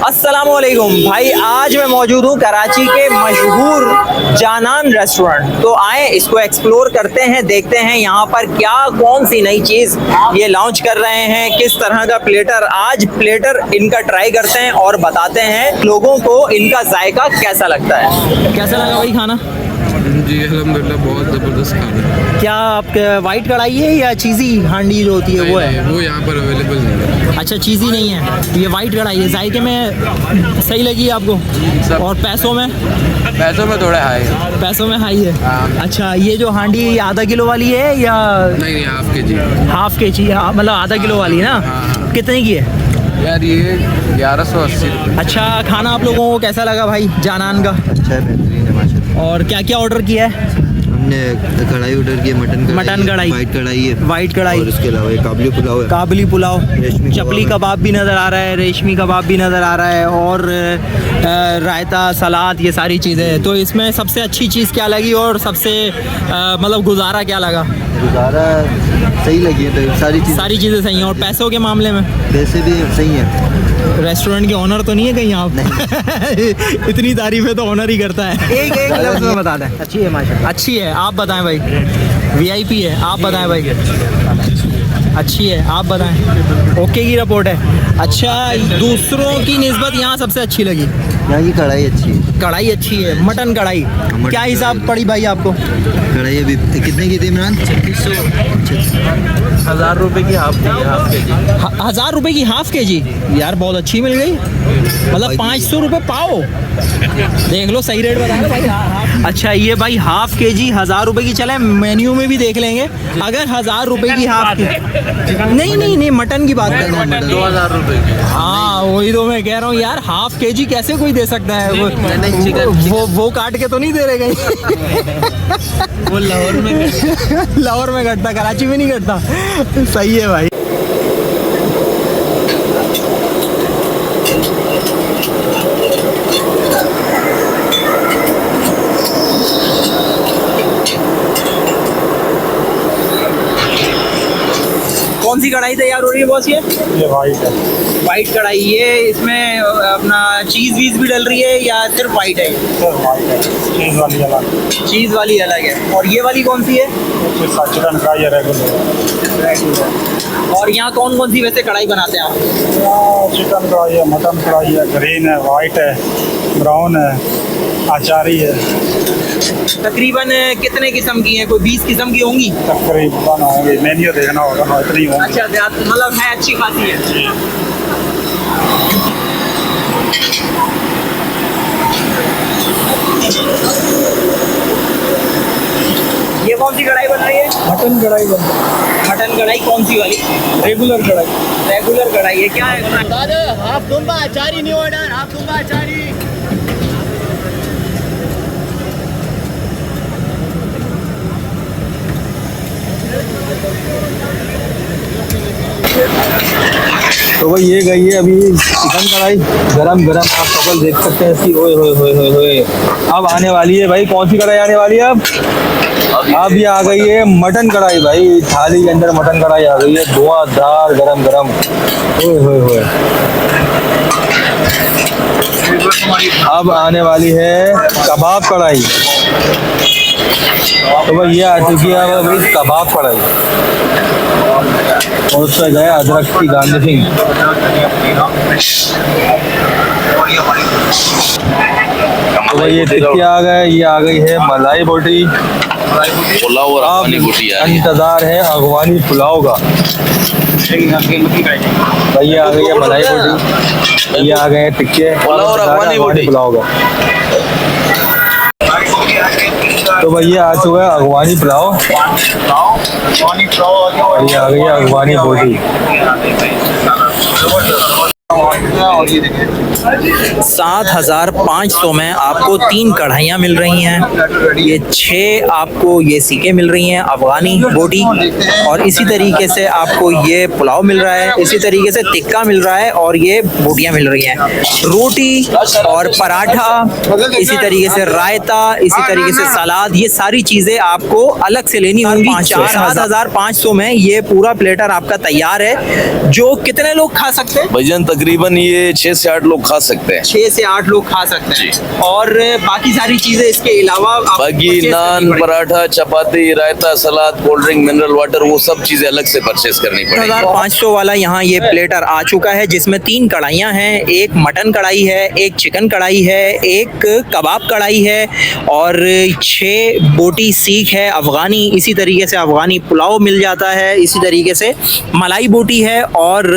अस्सलामुअलैकुम भाई, आज मैं मौजूद हूँ कराची के मशहूर जानान रेस्टोरेंट। तो आए इसको एक्सप्लोर करते हैं, देखते हैं यहाँ पर क्या कौन सी नई चीज़ ये लॉन्च कर रहे हैं, किस तरह का प्लेटर। आज प्लेटर इनका ट्राई करते हैं और बताते हैं लोगों को इनका जायका कैसा लगता है। कैसा लगा भाई खाना? जी अल्हम्दुलिल्लाह बहुत ज़बरदस्त खाना है। क्या आपके वाइट कढ़ाई है या चीज़ी हांडी जो होती है वो है? वो यहाँ पर अवेलेबल नहीं है। अच्छा, चीज़ी नहीं है, ये वाइट कढ़ाई है। जायके में सही लगी आपको? और पैसों में? पैसों में थोड़ा हाई है। पैसों में हाई है। हाँ। अच्छा, ये जो हांडी आधा किलो वाली है या नहीं हाफ के जी। हाफ के जी? मतलब आधा किलो वाली है ना? हाँ। कितने की है यार ये 1180 रुपये। अच्छा, खाना आप लोगों को कैसा लगा भाई जानान का? अच्छा है, बेहतरीन है माशाल्लाह। और क्या क्या ऑर्डर किया है? हमने कढ़ाई ऑर्डर की है, मटन कढ़ाई, वाइट कढ़ाई है, वाइट कढ़ाई, और इसके अलावा एक काबली पुलाव है। काबली पुलाव, रेशमी चपली कबाब भी नज़र आ रहा है, रेशमी कबाब भी नज़र आ रहा है, और रायता, सलाद, ये सारी चीज़ें। तो इसमें सबसे अच्छी चीज़ क्या लगी और सबसे मतलब गुजारा क्या लगा? गुजारा सही लगी है, तो सारी चीज़ें सही हैं। और पैसों के मामले में पैसे भी सही हैं। रेस्टोरेंट के ऑनर तो नहीं है कहीं आप? इतनी तारीफें तो ऑनर ही करता है। एक लफ्ज़ में बता दें। अच्छी है माशाल्लाह। अच्छी है, आप बताएं भाई। वीआईपी है, आप बताएं भाई। अच्छी है, आप बताएं। ओके की रिपोर्ट है। अच्छा, दूसरों की निस्बत यहाँ सबसे अच्छी लगी? यहाँ की कढ़ाई अच्छी है। कढ़ाई अच्छी है, मटन कढ़ाई। क्या हिसाब पड़ी भाई आपको? कढ़ाई अभी कितने की थी इमरान? 1000 रुपये की हाफ के जी। 1000 रुपये की हाफ के जी? यार बहुत अच्छी मिल गई। मतलब 500 रुपये पाओ। देख लो, सही रेट बताया भाई। अच्छा, ये भाई हाफ के जी 1000 रुपये की। चले मेन्यू में भी देख लेंगे। अगर 1000 रुपये की हाफ की, नहीं मटन की बात कर रहा हूँ। 2000 रुपये की। हाँ, वही तो मैं कह रहा हूँ यार, हाफ के जी कैसे कोई दे सकता है? वो काट के तो नहीं दे रहे कहीं? वो लाहौर में कटता, कराची में नहीं कटता। सही है भाई। कौन सी कढ़ाई तैयार हो रही है बॉस? ये वाइट है। वाइट कढ़ाई। ये इसमें अपना चीज़ वीज भी डल रही है या सिर्फ वाइट है? वाइट है, चीज़ वाली अलग। चीज़ वाली अलग है। और ये वाली कौन सी है? चिकन कढ़ाई है, रेगुलर। और यहाँ कौन कौन सी वैसे कढ़ाई बनाते हैं आप? चिकन कढ़ाई है, मटन कढ़ाई है, ग्रीन है, वाइट है, ब्राउन है, अचारी है। तकरीबन कितने किस्म की हैं? कोई 20 किस्म की होंगी तकरीबन होंगी, मेन्यू देखना होगा ना, इतनी होंगी। अच्छा, मतलब है, अच्छी खासी है। ये कौन सी कढ़ाई बन रही है? मटन कढ़ाई बन रही है। मटन कढ़ाई कौन सी वाली? रेगुलर कढ़ाई। रेगुलर कढ़ाई है। क्या है? हाफ दुम्बा अचारी न्यू ऑर्डर, हाफ दुम्बा अचारी। तो भाई ये गई है अभी चिकन कढ़ाई, गरम गरम। आप कपल देख सकते हैं इसकी। ओए होए होए होए होए। अब आने वाली है भाई, कौन सी कढ़ाई आने वाली है अब ये आ गई है मटन कढ़ाई भाई। थाली के अंदर मटन कढ़ाई आ गई है, धुआंधार गरम गरम। ओए होए होए। अब आने वाली है कबाब कढ़ाई। तो भाई ये आ चुकी है भाई कबाब कढ़ाई, और उसमें गया अदरक की गार्निशिंग। तो भाई ये टिक्की आ गए। ये आ गई है मलाई बोटी। पुलाव और अफगानी बोटी आ रही है। इंतजार है अफगानी पुलाव का। भाई ये आ गई है मलाई बोटी। ये आ गए हैं टिक्के, पुलाव और अफगानी बोटी। पुलाव का। तो भाई ये आ चुका है अफगानी पुलाव, और ये आ गई है अफगानी बोटी। 7500 में आपको 3 कढ़ाइयाँ मिल रही हैं। ये 6 आपको ये सीके मिल रही हैं अफगानी बोटी, और इसी तरीके से आपको ये पुलाव मिल रहा है, इसी तरीके से टिक्का मिल रहा है, और ये बोटियाँ मिल रही हैं। रोटी और पराठा, इसी तरीके से रायता, इसी तरीके से सलाद, ये सारी चीज़ें आपको अलग से लेनी होंगी। 7500 में ये पूरा प्लेटर आपका तैयार है। जो कितने लोग खा सकते हैं? भाईजान तकरीबन ये 6 से 8 लोग खा सकते हैं। 6 से 8 लोग खा सकते हैं। और बाकी सारी चीजें इसके अलावा आपको बाकी purchase नान, करनी पड़ेगी। पराठा, चपाती, रायता, सलाद, कोल्ड ड्रिंक, मिनरल वाटर, वो सब चीजें अलग से परचेज करनी पड़ेगी। 1500 वाला यहाँ ये प्लेटर आ चुका है, जिसमें 3 कढ़ाइयाँ हैं। एक मटन कढ़ाई है, एक चिकन कढ़ाई है, एक कबाब कढ़ाई है और 6 बोटी सीख है अफ़गानी। इसी तरीके से अफ़गानी पुलाव मिल जाता है, इसी तरीके से मलाई बोटी है और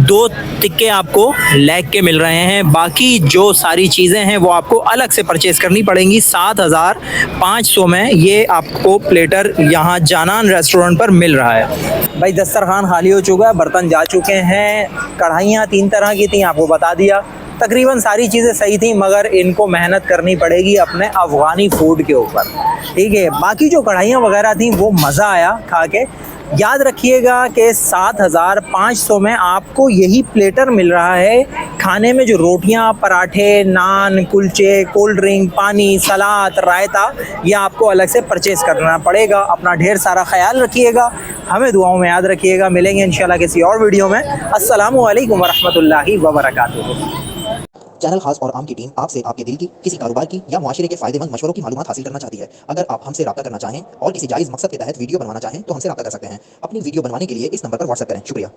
2 टिक्के आपको लेग के मिल रहे हैं। बाकी जो सारी चीज़ें हैं वो आपको अलग से परचेज करनी पड़ेंगी। 7500 में ये आपको प्लेटर यहाँ जानान रेस्टोरेंट पर मिल रहा है। भाई दस्तरखान खाली हो चुका है, बर्तन जा चुके हैं। कढ़ाइयाँ 3 तरह की थी, आपको बता दिया। तकरीबन सारी चीज़ें सही थी, मगर इनको मेहनत करनी पड़ेगी अपने अफ़गानी फूड के ऊपर, ठीक है। बाकी जो कढ़ाइयाँ वगैरह थी वो मज़ा आया खा के। याद रखिएगा कि 7500 में आपको यही प्लेटर मिल रहा है। खाने में जो रोटियां, पराठे, नान, कुलचे, कोल्ड ड्रिंक, पानी, सलाद, रायता, ये आपको अलग से परचेज़ करना पड़ेगा। अपना ढेर सारा ख्याल रखिएगा, हमें दुआओं में याद रखिएगा। मिलेंगे इंशाल्लाह किसी और वीडियो में। अस्सलामु अलैकुम वरहमतुल्लाहि वबरकातुहू। चैनल खास और आम की टीम आपसे आपके दिल की, किसी कारोबार की या मुआशरे के फायदेमंद मशवरों की मालूमात हासिल करना चाहती है। अगर आप हमसे रब्ता करना चाहें और किसी जायज़ मकसद के तहत वीडियो बनवाना चाहें तो हमसे रब्ता कर सकते हैं। अपनी वीडियो बनवाने के लिए इस नंबर पर व्हाट्सएप करें। शुक्रिया।